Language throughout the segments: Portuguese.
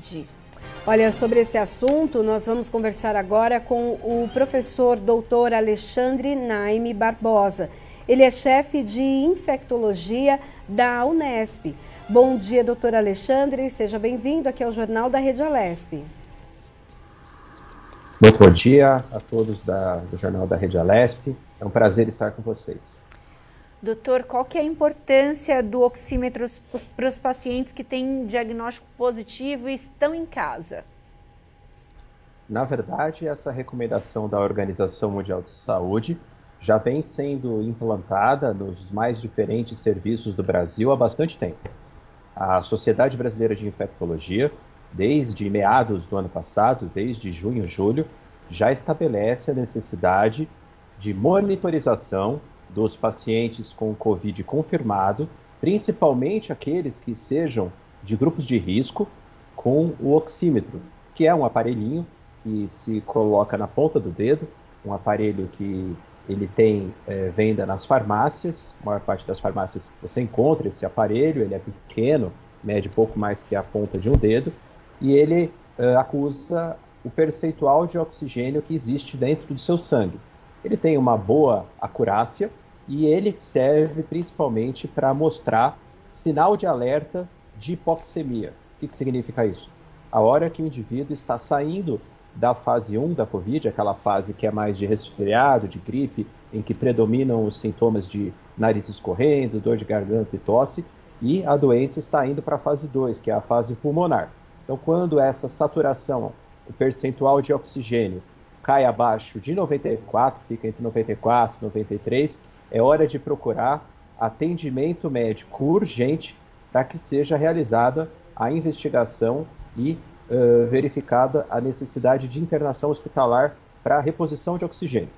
Covid. Olha, sobre esse assunto, nós vamos conversar agora com o professor doutor Alexandre Naime Barbosa. Ele é chefe de infectologia da Unesp. Bom dia, doutor Alexandre. Seja bem-vindo aqui ao Jornal da Rede Alesp. Muito bom dia a todos do Jornal da Rede Alesp. É um prazer estar com vocês. Doutor, qual que é a importância do oxímetro para os pacientes que têm diagnóstico positivo e estão em casa? Na verdade, essa recomendação da Organização Mundial de Saúde já vem sendo implantada nos mais diferentes serviços do Brasil há bastante tempo. A Sociedade Brasileira de Infectologia, desde meados do ano passado, desde junho, julho, já estabelece a necessidade de monitorização dos pacientes com Covid confirmado, principalmente aqueles que sejam de grupos de risco, com o oxímetro, que é um aparelhinho que se coloca na ponta do dedo, um aparelho que ele tem venda nas farmácias, a maior parte das farmácias você encontra esse aparelho, ele é pequeno, mede pouco mais que a ponta de um dedo, e ele acusa o percentual de oxigênio que existe dentro do seu sangue. Ele tem uma boa acurácia, e ele serve principalmente para mostrar sinal de alerta de hipoxemia. O que significa isso? A hora que o indivíduo está saindo da fase 1 da Covid, aquela fase que é mais de resfriado, de gripe, em que predominam os sintomas de nariz escorrendo, dor de garganta e tosse, e a doença está indo para a fase 2, que é a fase pulmonar. Então, quando essa saturação, o percentual de oxigênio, cai abaixo de 94, fica entre 94 e 93, é hora de procurar atendimento médico urgente para que seja realizada a investigação e verificada a necessidade de internação hospitalar para reposição de oxigênio.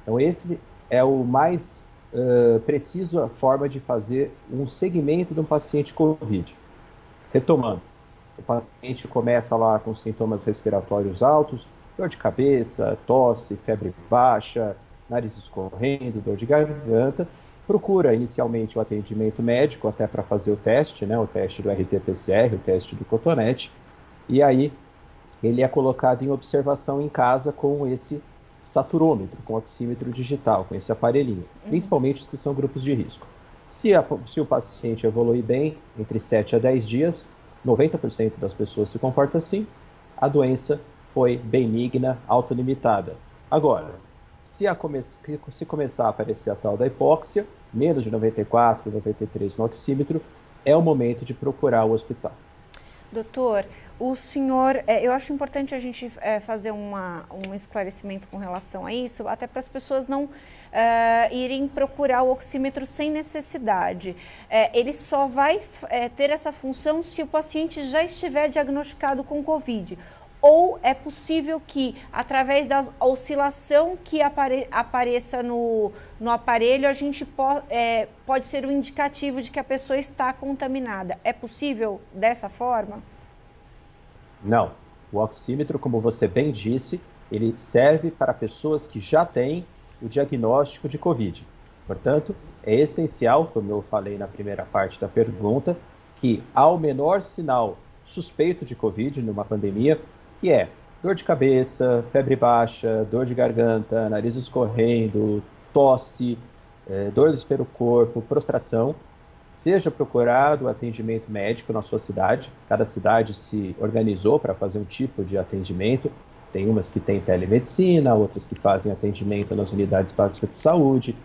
Então, esse é o mais preciso a forma de fazer um segmento de um paciente COVID. Retomando, o paciente começa lá com sintomas respiratórios altos, dor de cabeça, tosse, febre baixa, nariz escorrendo, dor de garganta, procura inicialmente o atendimento médico até para fazer o teste, né, o teste do RT-PCR, o teste do cotonete, e aí ele é colocado em observação em casa com esse saturômetro, com oxímetro digital, com esse aparelhinho, principalmente os que são grupos de risco. Se o paciente evoluir bem, entre 7 a 10 dias, 90% das pessoas se comportam assim, a doença foi benigna, autolimitada. Agora, se começar a aparecer a tal da hipóxia, menos de 94, 93 no oxímetro, é o momento de procurar o hospital. Doutor, o senhor, eu acho importante a gente fazer um esclarecimento com relação a isso, até para as pessoas não irem procurar o oxímetro sem necessidade. Ele só vai ter essa função se o paciente já estiver diagnosticado com Covid. Ou é possível que, através da oscilação que apareça no aparelho, a gente pode ser um indicativo de que a pessoa está contaminada. É possível dessa forma? Não. O oxímetro, como você bem disse, ele serve para pessoas que já têm o diagnóstico de Covid. Portanto, é essencial, como eu falei na primeira parte da pergunta, que ao menor sinal suspeito de Covid numa pandemia, que é dor de cabeça, febre baixa, dor de garganta, nariz escorrendo, tosse, dor do espero-corpo, prostração, seja procurado atendimento médico na sua cidade. Cada cidade se organizou para fazer um tipo de atendimento. Tem umas que têm telemedicina, outras que fazem atendimento nas unidades básicas de saúde,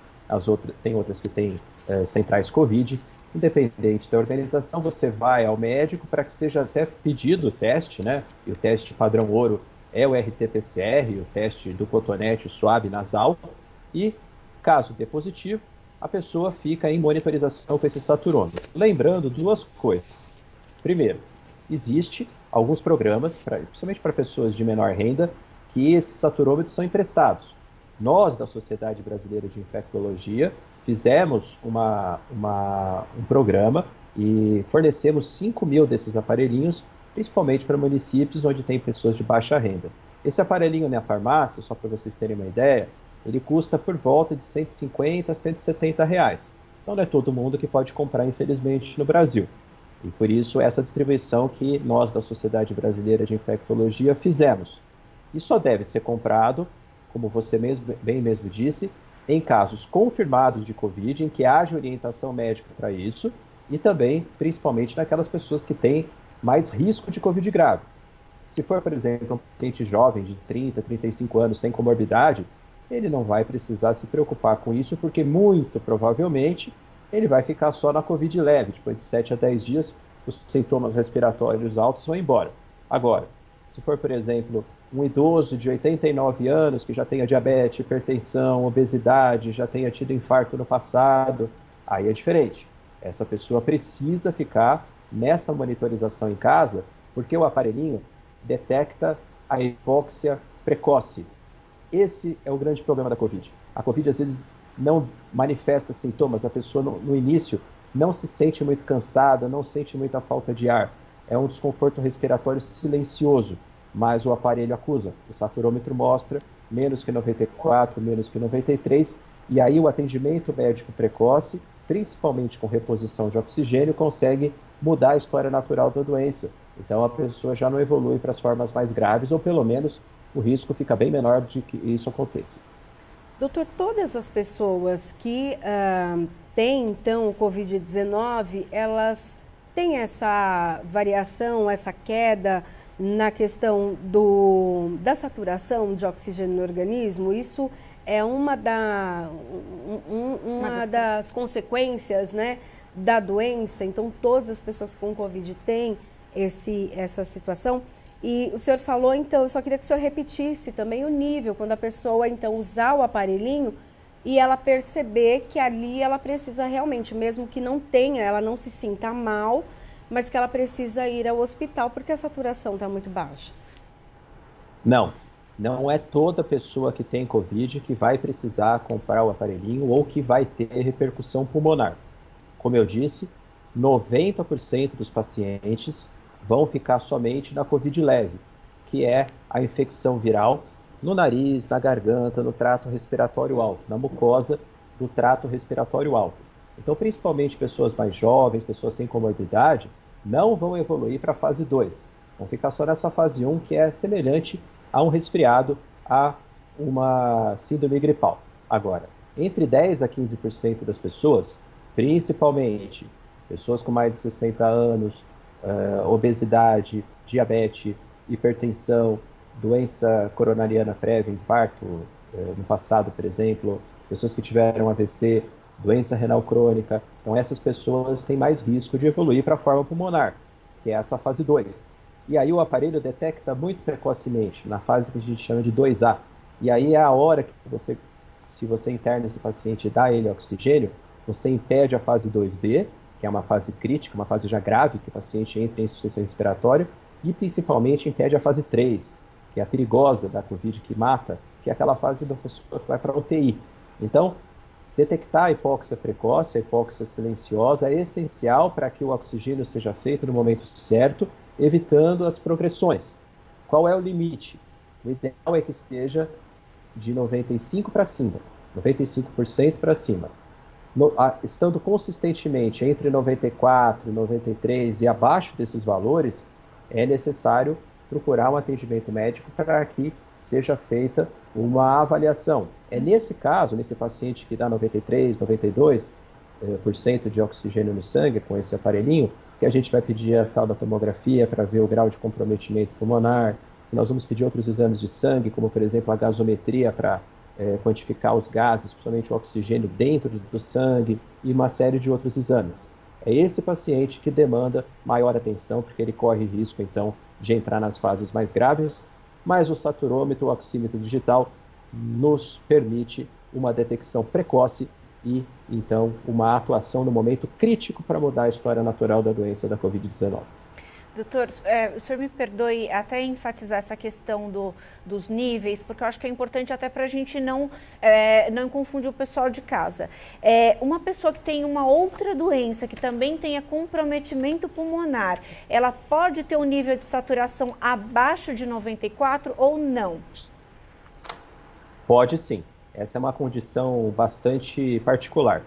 tem outras que têm centrais Covid. Independente da organização, você vai ao médico para que seja até pedido o teste, né? E o teste padrão ouro é o RT-PCR, o teste do cotonete, o suave nasal. E, caso dê positivo, a pessoa fica em monitorização com esse saturômetro. Lembrando duas coisas. Primeiro, existe alguns programas, principalmente para pessoas de menor renda, que esses saturômetros são emprestados. Nós, da Sociedade Brasileira de Infectologia, fizemos um programa e fornecemos 5.000 desses aparelhinhos, principalmente para municípios onde tem pessoas de baixa renda. Esse aparelhinho na farmácia, só para vocês terem uma ideia, ele custa por volta de R$ 150 a R$ 170. Então não é todo mundo que pode comprar, infelizmente, no Brasil. E por isso essa distribuição que nós da Sociedade Brasileira de Infectologia fizemos. E só deve ser comprado, como você bem mesmo disse, em casos confirmados de Covid, em que haja orientação médica para isso, e também, principalmente, naquelas pessoas que têm mais risco de Covid grave. Se for, por exemplo, um paciente jovem de 30, 35 anos, sem comorbidade, ele não vai precisar se preocupar com isso, porque muito provavelmente ele vai ficar só na Covid leve. Depois de 7 a 10 dias, os sintomas respiratórios altos vão embora. Agora, se for, por exemplo, um idoso de 89 anos que já tenha diabetes, hipertensão, obesidade, já tenha tido infarto no passado, aí é diferente. Essa pessoa precisa ficar nessa monitorização em casa, porque o aparelhinho detecta a hipóxia precoce. Esse é o grande problema da Covid. A Covid, às vezes, não manifesta sintomas. A pessoa, no início, não se sente muito cansada, não sente muita falta de ar. É um desconforto respiratório silencioso, mas o aparelho acusa. O saturômetro mostra menos que 94, menos que 93, e aí o atendimento médico precoce, principalmente com reposição de oxigênio, consegue mudar a história natural da doença. Então a pessoa já não evolui para as formas mais graves, ou pelo menos o risco fica bem menor de que isso aconteça. Doutor, todas as pessoas que têm, então, o Covid-19, elas têm essa variação, essa queda na questão da saturação de oxigênio no organismo? Isso é uma das consequências, né, da doença. Então, todas as pessoas com Covid têm essa situação. E o senhor falou, então, eu só queria que o senhor repetisse também o nível, quando a pessoa, então, usar o aparelhinho e ela perceber que ali ela precisa realmente, mesmo que não tenha, ela não se sinta mal, mas que ela precisa ir ao hospital porque a saturação está muito baixa. Não é toda pessoa que tem Covid que vai precisar comprar o aparelhinho ou que vai ter repercussão pulmonar. Como eu disse, 90% dos pacientes vão ficar somente na Covid leve, que é a infecção viral no nariz, na garganta, no trato respiratório alto, na mucosa do trato respiratório alto. Então, principalmente pessoas mais jovens, pessoas sem comorbidade, não vão evoluir para a fase 2. Vão ficar só nessa fase 1, que é semelhante a um resfriado, a uma síndrome gripal. Agora, entre 10 a 15% das pessoas, principalmente pessoas com mais de 60 anos, obesidade, diabetes, hipertensão, doença coronariana prévia, infarto, no passado, por exemplo, pessoas que tiveram AVC, doença renal crônica. Então, essas pessoas têm mais risco de evoluir para a forma pulmonar, que é essa fase 2. E aí o aparelho detecta muito precocemente, na fase que a gente chama de 2A. E aí é a hora que se você interna esse paciente e dá ele oxigênio, você impede a fase 2B, que é uma fase crítica, uma fase já grave, que o paciente entra em insuficiência respiratória, e principalmente impede a fase 3, que é a perigosa da Covid, que mata, que é aquela fase da pessoa que vai para a UTI. Então, detectar a hipóxia precoce, a hipóxia silenciosa, é essencial para que o oxigênio seja feito no momento certo, evitando as progressões. Qual é o limite? O ideal é que esteja de 95% para cima, 95% para cima. Estando consistentemente entre 94, 93 e abaixo desses valores, é necessário procurar um atendimento médico para que seja feita uma avaliação. É nesse caso, nesse paciente que dá 93, 92% de oxigênio no sangue com esse aparelhinho, que a gente vai pedir a tal da tomografia para ver o grau de comprometimento pulmonar. Nós vamos pedir outros exames de sangue, como por exemplo a gasometria para quantificar os gases, principalmente o oxigênio dentro do sangue e uma série de outros exames. É esse paciente que demanda maior atenção, porque ele corre risco então de entrar nas fases mais graves, mas o saturômetro, o oxímetro digital, nos permite uma detecção precoce e, então, uma atuação no momento crítico para mudar a história natural da doença da Covid-19. Doutor, o senhor me perdoe até enfatizar essa questão dos níveis, porque eu acho que é importante até para a gente não confundir o pessoal de casa. Uma pessoa que tem uma outra doença, que também tenha comprometimento pulmonar, ela pode ter um nível de saturação abaixo de 94 ou não? Pode sim. Essa é uma condição bastante particular.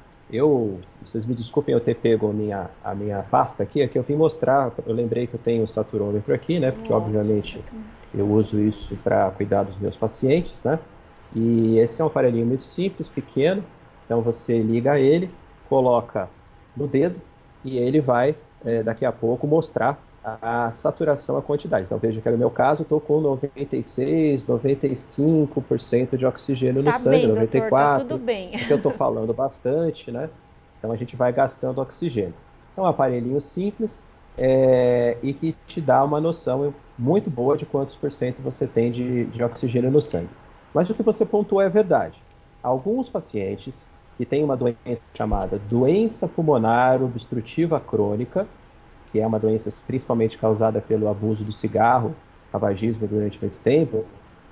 Vocês me desculpem eu ter pego a minha pasta aqui, é que eu vim mostrar, eu lembrei que eu tenho o saturômetro aqui, né? Porque obviamente eu uso isso para cuidar dos meus pacientes, né? E esse é um aparelhinho muito simples, pequeno, então você liga ele, coloca no dedo e ele vai daqui a pouco mostrar a saturação, a quantidade. Então veja que no meu caso eu estou com 96, 95% de oxigênio no sangue, bem, 94%, doutor, tá tudo bem. porque eu estou falando bastante, né? Então a gente vai gastando oxigênio. É um aparelhinho simples e que te dá uma noção muito boa de quantos por cento você tem de oxigênio no sangue. Mas o que você pontuou é verdade. Alguns pacientes que têm uma doença chamada doença pulmonar obstrutiva crônica, que é uma doença principalmente causada pelo abuso do cigarro, tabagismo durante muito tempo,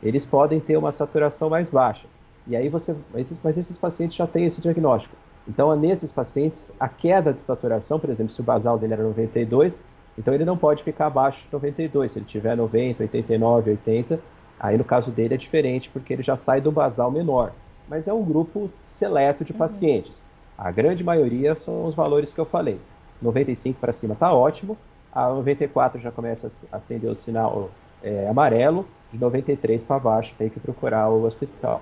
eles podem ter uma saturação mais baixa. E aí mas esses pacientes já têm esse diagnóstico. Então, nesses pacientes, a queda de saturação, por exemplo, se o basal dele era 92, então ele não pode ficar abaixo de 92. Se ele tiver 90, 89, 80, aí no caso dele é diferente, porque ele já sai do basal menor. Mas é um grupo seleto de pacientes. A grande maioria são os valores que eu falei. 95 para cima está ótimo, a 94 já começa a acender o sinal amarelo, de 93 para baixo tem que procurar o hospital.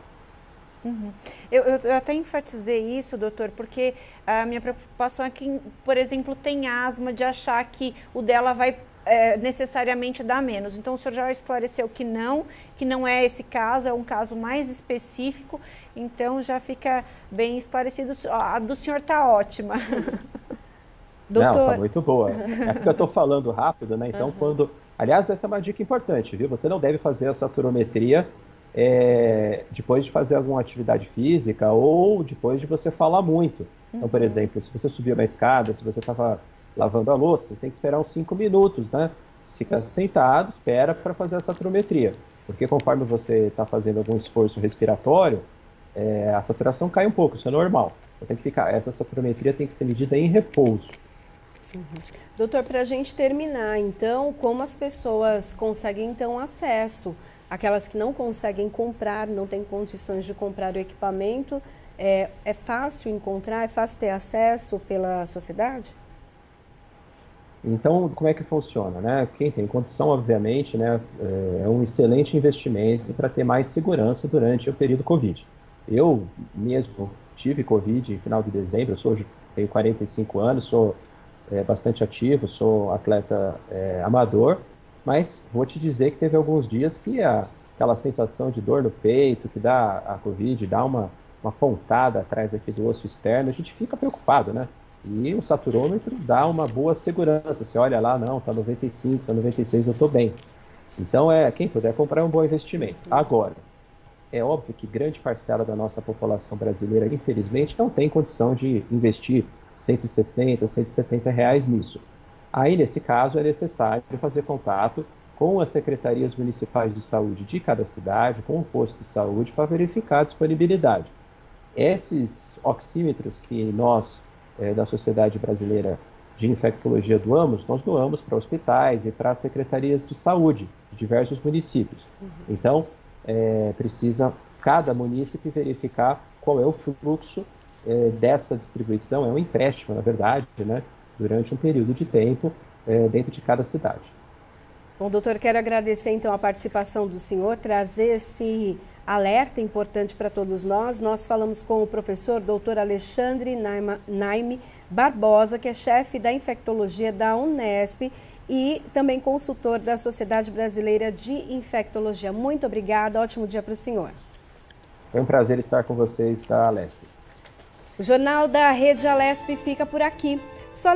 Eu até enfatizei isso, doutor, porque a minha preocupação é que, por exemplo, tem asma, de achar que o dela vai necessariamente dar menos. Então o senhor já esclareceu que não é esse caso, é um caso mais específico, então já fica bem esclarecido. A do senhor está ótima. Doutor... Não, tá muito boa. É porque eu estou falando rápido, né? Então, Aliás, essa é uma dica importante, viu? Você não deve fazer a saturometria depois de fazer alguma atividade física ou depois de você falar muito. Então, por exemplo, se você subiu uma escada, se você estava lavando a louça, você tem que esperar uns 5 minutos, né? Fica sentado, espera para fazer a saturometria. Porque conforme você está fazendo algum esforço respiratório, a saturação cai um pouco, isso é normal. Então, essa saturometria tem que ser medida em repouso. Doutor, para a gente terminar, então, como as pessoas conseguem, então, acesso? Aquelas que não conseguem comprar, não têm condições de comprar o equipamento, é fácil encontrar, é fácil ter acesso pela sociedade? Então, como é que funciona, né? Quem tem condição, obviamente, né, é um excelente investimento para ter mais segurança durante o período Covid. Eu mesmo tive Covid em final de dezembro, tenho 45 anos, sou bastante ativo, sou atleta amador, mas vou te dizer que teve alguns dias que aquela sensação de dor no peito, que dá a Covid, dá uma pontada atrás aqui do osso externo, a gente fica preocupado, né? E o saturômetro dá uma boa segurança. Você olha lá, não, tá 95, tá 96, eu tô bem. Então, quem puder comprar é um bom investimento. Agora, é óbvio que grande parcela da nossa população brasileira, infelizmente, não tem condição de investir 160, 170 reais nisso. Aí, nesse caso, é necessário fazer contato com as secretarias municipais de saúde de cada cidade, com o posto de saúde, para verificar a disponibilidade. Esses oxímetros que nós, da Sociedade Brasileira de Infectologia, nós doamos para hospitais e para secretarias de saúde de diversos municípios. Então, precisa cada munícipe verificar qual é o fluxo dessa distribuição, é um empréstimo, na verdade, né, durante um período de tempo dentro de cada cidade. Bom, doutor, quero agradecer então a participação do senhor, trazer esse alerta importante para todos nós. Nós falamos com o professor doutor Alexandre Naime Barbosa, que é chefe da infectologia da Unesp e também consultor da Sociedade Brasileira de Infectologia. Muito obrigada, ótimo dia para o senhor. Foi um prazer estar com vocês da Alesp. O Jornal da Rede Alesp fica por aqui. Só